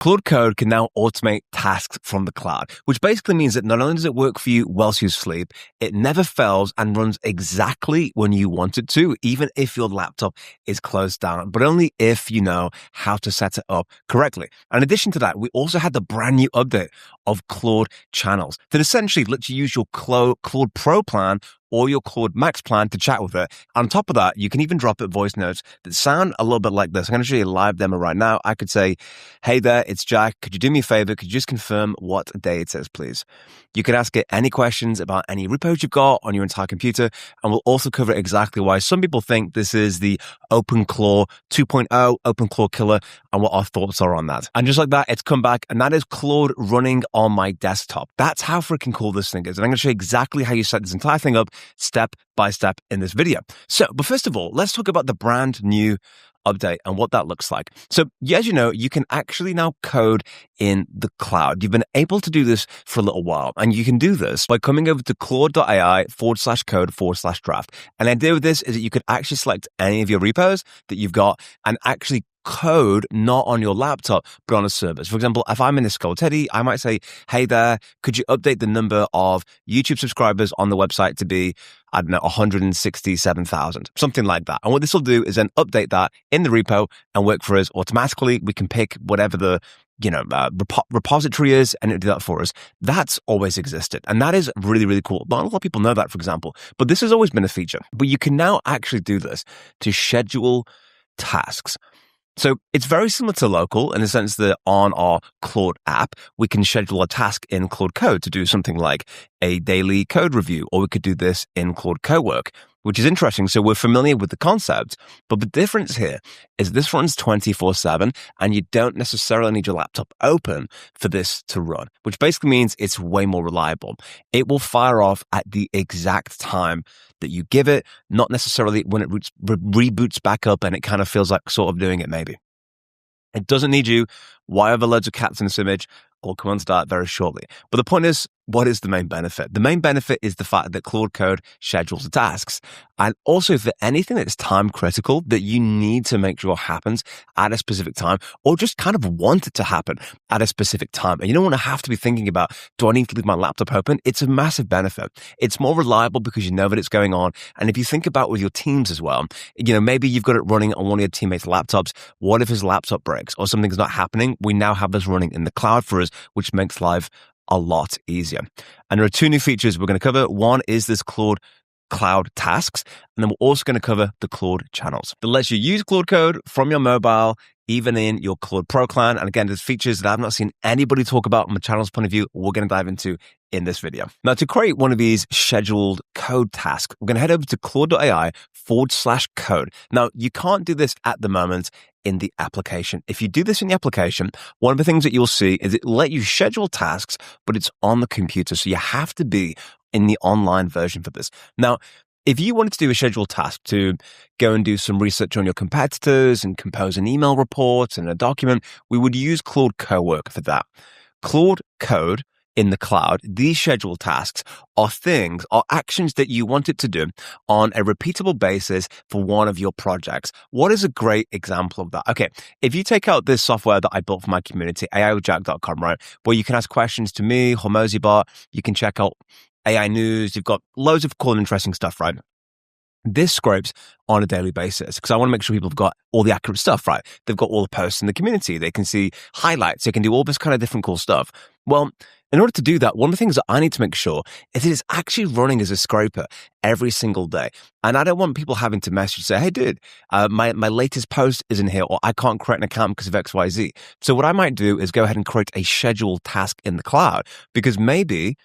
Claude Code can now automate tasks from the cloud, which basically means that not only does it work for you whilst you sleep, it never fails and runs exactly when you want it to, even if your laptop is closed down, but only if you know how to set it up correctly. And in addition to that, we also had the brand new update of Claude channels that essentially lets you use your Claude Pro plan or your Claude Max plan to chat with it. On top of that, you can even drop it voice notes that sound a little bit like this. I'm going to show you a live demo right now. I could say, hey there, it's Jack. Could you do me a favor? Could you just confirm what day it is, please? You can ask it any questions about any repos you've got on your entire computer, and we'll also cover exactly why some people think this is the OpenClaw 2.0, OpenClaw killer, and what our thoughts are on that. And just like that, it's come back, and that is Claude running on my desktop. That's how freaking cool this thing is. And I'm going to show you exactly how you set this entire thing up step by step in this video. So, but first of all, let's talk about the brand new update and what that looks like. So, as you know, you can actually now code in the cloud. You've been able to do this for a little while, and you can do this by coming over to claude.ai/code/draft. And the idea with this is that you could actually select any of your repos that you've got and actually code not on your laptop, but on a server. So for example, if I'm in Discord, I might say, hey there, could you update the number of YouTube subscribers on the website to be, 167,000, something like that. And what this will do is then update that in the repo and work for us automatically. We can pick whatever the repository is, and it'll do that for us. That's always existed. And that is really, really cool. Not a lot of people know that, for example, but this has always been a feature. But you can now actually do this to schedule tasks. So it's very similar to local in the sense that on our Claude app, we can schedule a task in Claude Code to do something like a daily code review, or we could do this in Claude Cowork, which is interesting. So we're familiar with the concept, but the difference here is this runs 24/7 and you don't necessarily need your laptop open for this to run, which basically means it's way more reliable. It will fire off at the exact time that you give it, not necessarily when it reboots back up and it kind of feels like sort of doing it maybe. It doesn't need you. Why are there loads of cats in this image? I'll come on to that very shortly. But the point is, what is the main benefit? The main benefit is the fact that Claude Code schedules the tasks. And also for anything that's time critical that you need to make sure happens at a specific time, or just kind of want it to happen at a specific time. And you don't want to have to be thinking about, do I need to leave my laptop open? It's a massive benefit. It's more reliable because you know that it's going on. And if you think about with your teams as well, maybe you've got it running on one of your teammates' laptops. What if his laptop breaks or something's not happening? We now have this running in the cloud for us, which makes life a lot easier. And there are two new features we're going to cover. One is this Claude Cloud Tasks, and then we're also going to cover the Claude channels that lets you use Claude Code from your mobile, even in your Claude Pro plan. And again, there's features that I've not seen anybody talk about from a channel's point of view. We're going to dive into in this video. Now, to create one of these scheduled code tasks, we're going to head over to claude.ai/code. Now, you can't do this at the moment in the application. If you do this in the application, one of the things that you'll see is it let you schedule tasks, but it's on the computer. So you have to be in the online version for this. Now, if you wanted to do a scheduled task to go and do some research on your competitors and compose an email report and a document, we would use Claude Cowork for that. Claude Code in the cloud, these scheduled tasks are actions that you want it to do on a repeatable basis for one of your projects. What is a great example of that? Okay, if you take out this software that I built for my community, aiwithjack.com, right, where you can ask questions to me, HormozyBot, you can check out AI news, you've got loads of cool and interesting stuff, right? This scrapes on a daily basis because I want to make sure people have got all the accurate stuff, right? They've got all the posts in the community. They can see highlights. They can do all this kind of different cool stuff. Well, in order to do that, one of the things that I need to make sure is it is actually running as a scraper every single day. And I don't want people having to message say, hey, dude, my latest post isn't here, or I can't create an account because of XYZ. So what I might do is go ahead and create a scheduled task in the cloud because maybe,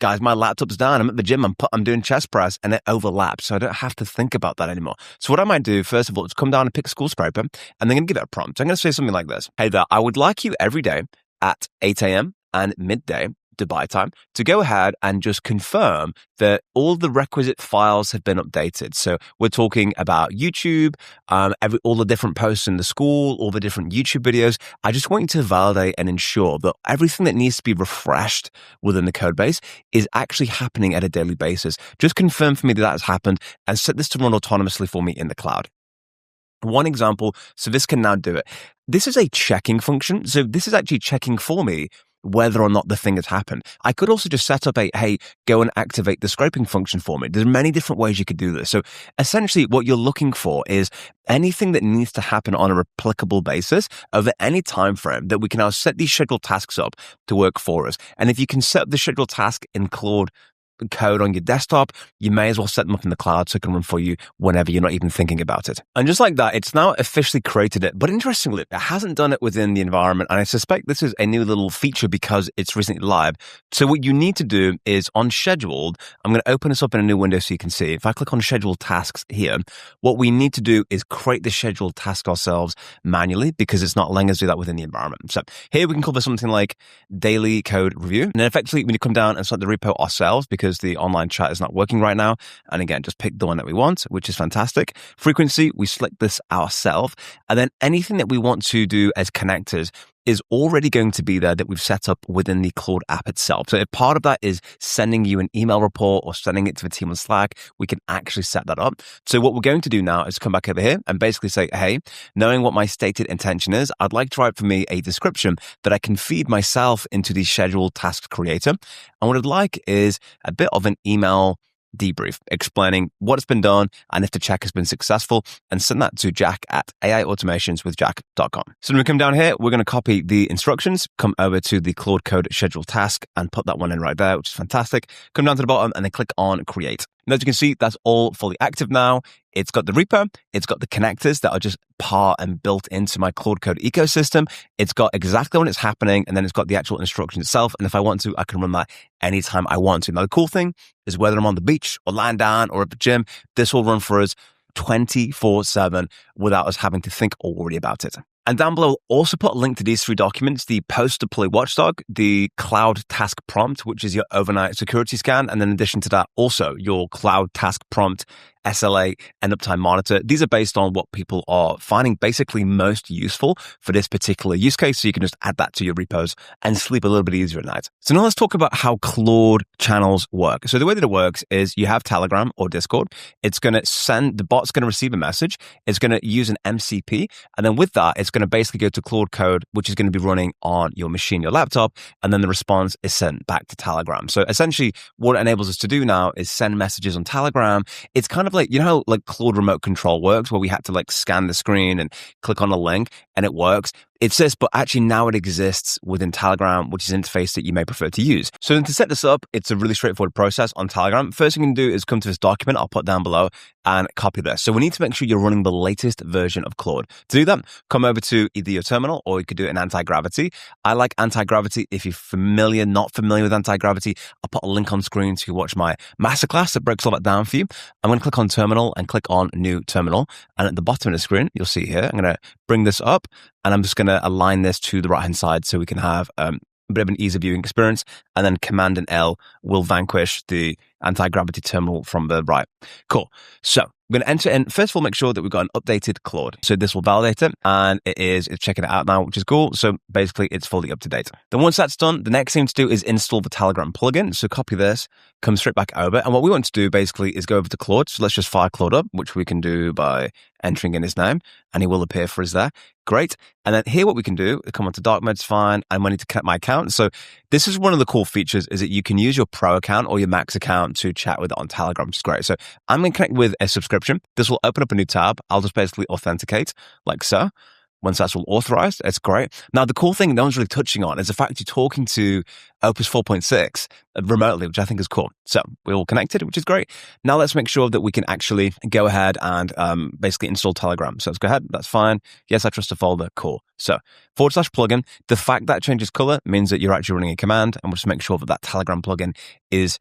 guys, my laptop's down. I'm at the gym. I'm doing chest press and it overlaps. So I don't have to think about that anymore. So what I might do, first of all, is come down and pick School Scraper, and then I'm going to give it a prompt. So I'm going to say something like this. Hey there, I would like you every day at 8 a.m. and midday Dubai time to go ahead and just confirm that all the requisite files have been updated. So we're talking about YouTube, all the different posts in the school, all the different YouTube videos. I just want you to validate and ensure that everything that needs to be refreshed within the code base is actually happening at a daily basis. Just confirm for me that has happened and set this to run autonomously for me in the cloud. One example, so this can now do it. this is a checking function. So this is actually checking for me whether or not the thing has happened. I could also just set up a, hey, go and activate the scraping function for me. There's many different ways you could do this. So essentially what you're looking for is anything that needs to happen on a replicable basis over any time frame that we can now set these scheduled tasks up to work for us. And if you can set up the scheduled task in Claude Code on your desktop, you may as well set them up in the cloud so it can run for you whenever you're not even thinking about it. And just like that, it's now officially created it. But interestingly, it hasn't done it within the environment. And I suspect this is a new little feature because it's recently live. So what you need to do is on scheduled, I'm going to open this up in a new window so you can see. If I click on scheduled tasks here, what we need to do is create the scheduled task ourselves manually because it's not letting us do that within the environment. So here we can call this something like daily code review. And then effectively, we need to come down and start the repo ourselves because the online chat is not working right now. And again, just pick the one that we want, which is fantastic. Frequency, we select this ourselves. And then anything that we want to do as connectors is already going to be there that we've set up within the Claude app itself. So if part of that is sending you an email report or sending it to the team on Slack, we can actually set that up. So what we're going to do now is come back over here and basically say, hey, knowing what my stated intention is, I'd like to write for me a description that I can feed myself into the scheduled task creator. And what I'd like is a bit of an email debrief explaining what's been done and if the check has been successful, and send that to Jack at aiautomationswithjack.com. So when we come down here, we're going to copy the instructions, come over to the Claude Code schedule task and put that one in right there, which is fantastic. Come down to the bottom and then click on create. And as you can see, that's all fully active now. It's got the repo. It's got the connectors that are just part and built into my Claude Code ecosystem. It's got exactly when it's happening, and then it's got the actual instruction itself. And if I want to, I can run that anytime I want to. Now, the cool thing is whether I'm on the beach or lying down or at the gym, this will run for us 24/7 without us having to think or worry about it. And down below, I'll also put a link to these three documents, the post-deploy Watchdog, the Cloud Task Prompt, which is your overnight security scan, and then in addition to that, also your Cloud Task Prompt, SLA, and Uptime Monitor. These are based on what people are finding basically most useful for this particular use case, so you can just add that to your repos and sleep a little bit easier at night. So now let's talk about how Claude channels work. So the way that it works is you have Telegram or Discord. It's going to send, the bot's going to receive a message. It's going to use an MCP, and then with that, it's going to basically go to Claude Code, which is going to be running on your machine, your laptop, and then the response is sent back to Telegram. So essentially, what it enables us to do now is send messages on Telegram. It's kind of like, you know how like Claude Remote Control works, where we had to like scan the screen and click on a link and it works. It's this, but actually now it exists within Telegram, which is an interface that you may prefer to use. So then to set this up, it's a really straightforward process on Telegram. First thing you can do is come to this document I'll put down below and copy this. So we need to make sure you're running the latest version of Claude. To do that, come over to either your terminal or you could do it in anti-gravity. I like anti-gravity. If you're not familiar with anti-gravity, I'll put a link on screen to watch my masterclass that breaks all that down for you. I'm going to click on terminal and click on new terminal. And at the bottom of the screen, you'll see here, I'm going to bring this up and I'm just going to align this to the right-hand side so we can have a bit of an easier viewing experience. And then Command and L will vanquish the anti-gravity terminal from the right. Cool. So we're going to enter in. First of all, make sure that we've got an updated Claude. So this will validate it, and it's checking it out now, which is cool. So basically, it's fully up to date. Then once that's done, the next thing to do is install the Telegram plugin. So copy this, come straight back over. And what we want to do basically is go over to Claude. So let's just fire Claude up, which we can do by entering in his name, and he will appear for us there. Great. And then here what we can do, come onto dark mode's fine, and we need to connect my account. So this is one of the cool features, is that you can use your pro account or your max account to chat with it on Telegram, which is great. So I'm going to connect with a subscription. This will open up a new tab. I'll just basically authenticate like so. Once that's all authorized, it's great. Now, the cool thing no one's really touching on is the fact you're talking to Opus 4.6 remotely, which I think is cool. So we're all connected, which is great. Now let's make sure that we can actually go ahead and basically install Telegram. So let's go ahead. That's fine. Yes, I trust a folder. Cool. So /plugin. The fact that changes color means that you're actually running a command, and we'll just make sure that that Telegram plugin is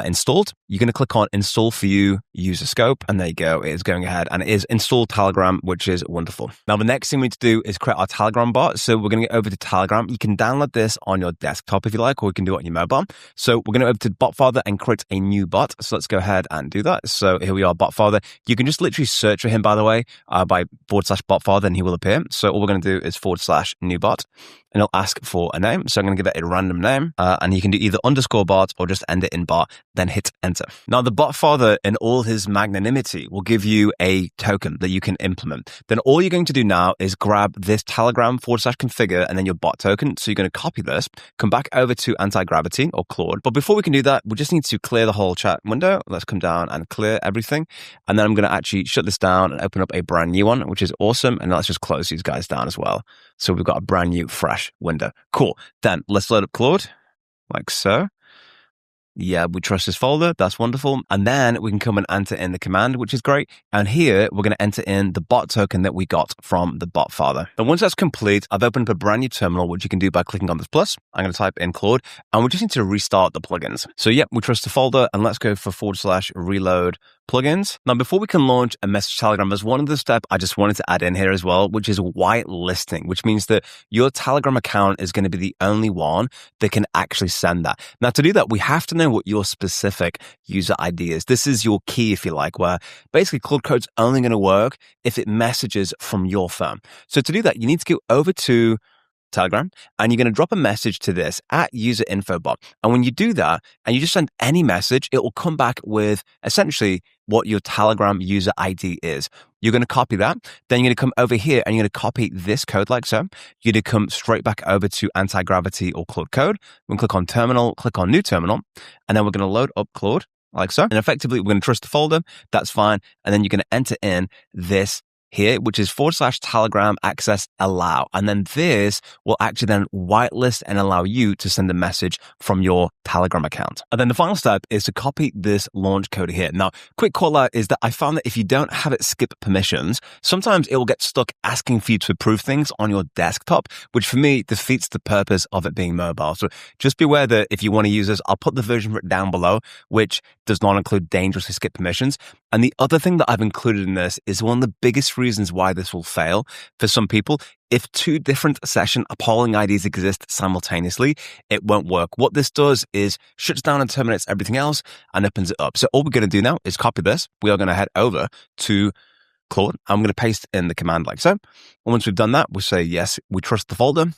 installed. You're going to click on install for you user scope, and there you go. It is going ahead and it is installed Telegram, which is wonderful. Now, the next thing we need to do is create our Telegram bot. So we're going to get over to Telegram. You can download this on your desktop if you like, like, or we can do it on your mobile. So we're going to go over to Botfather and create a new bot. So let's go ahead and do that. So here we are, Botfather. You can just literally search for him, by the way, by /Botfather, and he will appear. So all we're going to do is /new bot, and it'll ask for a name. So I'm going to give it a random name, and you can do either _bot or just end it in bot, then hit enter. Now the Botfather, in all his magnanimity, will give you a token that you can implement. Then all you're going to do now is grab this Telegram /configure and then your bot token. So you're going to copy this, come back over to anti-gravity or Claude. But before we can do that, we just need to clear the whole chat window. Let's come down and clear everything. And then I'm going to actually shut this down and open up a brand new one, which is awesome. And let's just close these guys down as well. So we've got a brand new, fresh window. Cool. Then let's load up Claude like so. Yeah, we trust this folder. That's wonderful. And then we can come and enter in the command, which is great. And here we're going to enter in the bot token that we got from the Botfather. And once that's complete, I've opened up a brand new terminal, which you can do by clicking on this plus. I'm going to type in Claude, and we just need to restart the plugins. So yeah, we trust the folder, and let's go for /reload plugins. Now, before we can launch a message Telegram, there's one other step I just wanted to add in here as well, which is whitelisting, which means that your Telegram account is going to be the only one that can actually send that. Now, to do that, we have to know what your specific user ID is. This is your key, if you like, where basically Claude Code's only going to work if it messages from your phone. So to do that, you need to go over to Telegram, and you're going to drop a message to this @userinfobot. And when you do that, and you just send any message, it will come back with essentially what your Telegram user ID is. You're going to copy that. Then you're going to come over here and you're going to copy this code like so. You're going to come straight back over to anti-gravity or Claude Code. We're going to click on terminal, click on new terminal, and then we're going to load up Claude like so. And effectively, we're going to trust the folder. That's fine. And then you're going to enter in this here, which is /Telegram access allow. And then this will actually then whitelist and allow you to send a message from your Telegram account. And then the final step is to copy this launch code here. Now, quick call out is that I found that if you don't have it skip permissions, sometimes it will get stuck asking for you to approve things on your desktop, which for me defeats the purpose of it being mobile. So just be aware that if you want to use this, I'll put the version for it down below, which does not include dangerously skip permissions. And the other thing that I've included in this is one of the biggest reasons why this will fail for some people. If two different session polling IDs exist simultaneously, it won't work. What this does is shuts down and terminates everything else and opens it up. So all we're going to do now is copy this. We are going to head over to Claude. I'm going to paste in the command like so. And once we've done that, we'll say, yes, we trust the folder.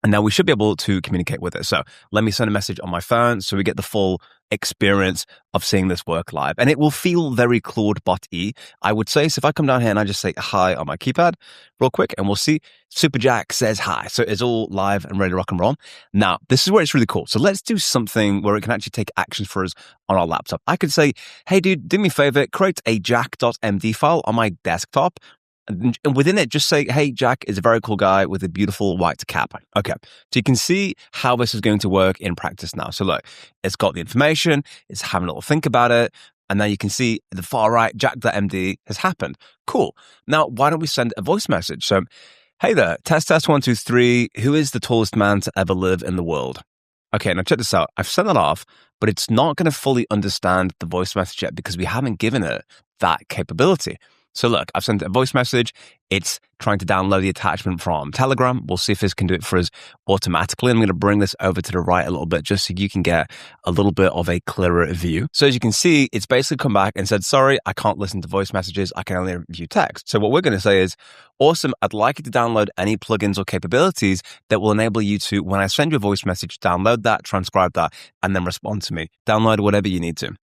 And now we should be able to communicate with it. So let me send a message on my phone so we get the full experience of seeing this work live. And it will feel very Claude bot-y, I would say. So if I come down here and I just say hi on my keypad real quick, and we'll see Super Jack says hi. So it's all live and ready to rock and roll. Now, this is where it's really cool. So let's do something where it can actually take actions for us on our laptop. I could say, hey, dude, do me a favor, create a jack.md file on my desktop. And within it, just say, hey, Jack is a very cool guy with a beautiful white cap. Okay. So you can see how this is going to work in practice now. So look, it's got the information, it's having a little think about it. And now you can see at the far right, Jack.md has happened. Cool. Now, why don't we send a voice message? So, hey there, test 1, 2, 3. Who is the tallest man to ever live in the world? Okay, now check this out. I've sent that off, but it's not going to fully understand the voice message yet because we haven't given it that capability. So look, I've sent a voice message. It's trying to download the attachment from Telegram. We'll see if this can do it for us automatically. I'm going to bring this over to the right a little bit just so you can get a little bit of a clearer view. So as you can see, it's basically come back and said, sorry, I can't listen to voice messages. I can only view text. So what we're going to say is, awesome, I'd like you to download any plugins or capabilities that will enable you to, when I send you a voice message, download that, transcribe that, and then respond to me. Download whatever you need to.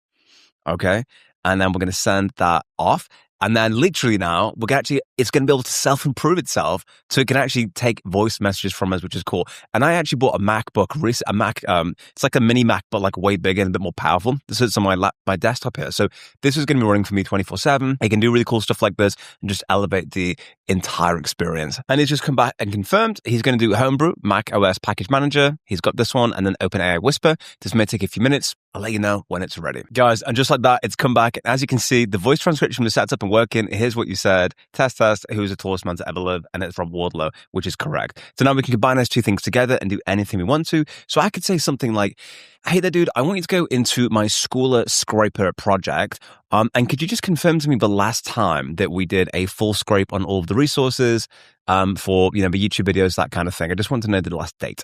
Okay? And then we're going to send that off. And then literally now, it's going to be able to self-improve itself so it can actually take voice messages from us, which is cool. And I actually bought a MacBook, it's like a mini Mac, but like way bigger and a bit more powerful. This is on my desktop here. So this is going to be running for me 24/7. It can do really cool stuff like this and just elevate the entire experience. And he's just come back and confirmed he's going to do Homebrew, Mac OS Package Manager. He's got this one and then OpenAI Whisper. This may take a few minutes. I'll let you know when it's ready. Guys, and just like that, it's come back. And as you can see, the voice transcription was set up and working. Here's what you said. Test, who's the tallest man to ever live? And it's from Wardlow, which is correct. So now we can combine those two things together and do anything we want to. So I could say something like, hey there, dude, I want you to go into my Schooler Scraper project And could you just confirm to me the last time that we did a full scrape on all of the resources for, the YouTube videos, that kind of thing? I just want to know the last date.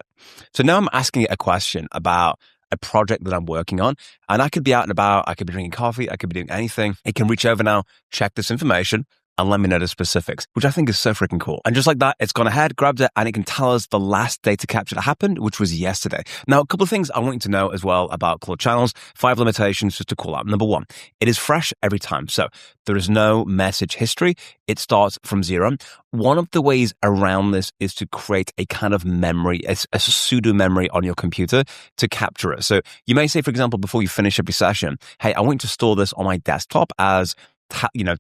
So now I'm asking it a question about a project that I'm working on, and I could be out and about, I could be drinking coffee, I could be doing anything. It can reach over now, check this information, and let me know the specifics, which I think is so freaking cool. And just like that, it's gone ahead, grabbed it, and it can tell us the last data capture that happened, which was yesterday. Now, a couple of things I want you to know as well about Claude channels, 5 limitations just to call out. Number 1, it is fresh every time. So there is no message history. It starts from 0. One of the ways around this is to create a kind of memory, a pseudo memory on your computer to capture it. So you may say, for example, before you finish up your session, hey, I want you to store this on my desktop as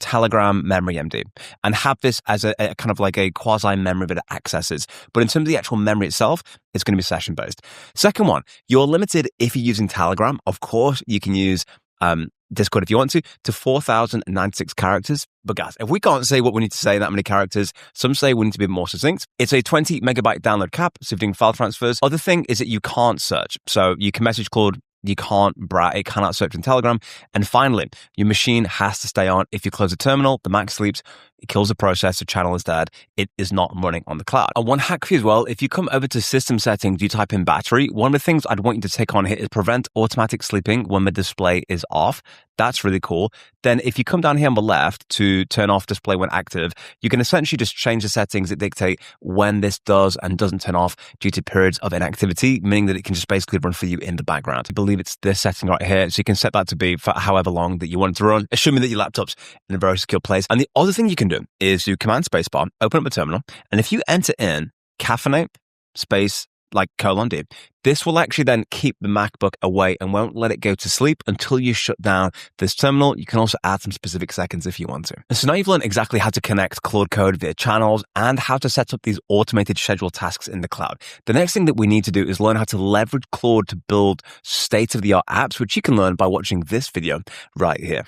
Telegram memory MD, and have this as a kind of like a quasi memory that it accesses. But in terms of the actual memory itself, it's going to be session based. Second one, you're limited if you're using Telegram. Of course, you can use Discord if you want to 4,096 characters. But guys, if we can't say what we need to say in that many characters, some say we need to be more succinct. It's a 20 megabyte download cap, so if you're doing file transfers. Other thing is that you can't search. So you can message Claude, you can't it cannot search in Telegram. And finally, your machine has to stay on. If you close the terminal, the Mac sleeps, it kills the processor, channel is dead. It is not running on the cloud. And one hack for you as well, if you come over to system settings, you type in battery, one of the things I'd want you to take on here is prevent automatic sleeping when the display is off. That's really cool. Then if you come down here on the left to turn off display when active, you can essentially just change the settings that dictate when this does and doesn't turn off due to periods of inactivity, meaning that it can just basically run for you in the background. I believe it's this setting right here. So you can set that to be for however long that you want it to run, assuming that your laptop's in a very secure place. And the other thing you can do is do Command Spacebar, open up the terminal, and if you enter in caffeinate space like :D, this will actually then keep the MacBook away and won't let it go to sleep until you shut down this terminal. You can also add some specific seconds if you want to. And so now you've learned exactly how to connect Claude Code via channels and how to set up these automated scheduled tasks in the cloud. The next thing that we need to do is learn how to leverage Claude to build state-of-the-art apps, which you can learn by watching this video right here.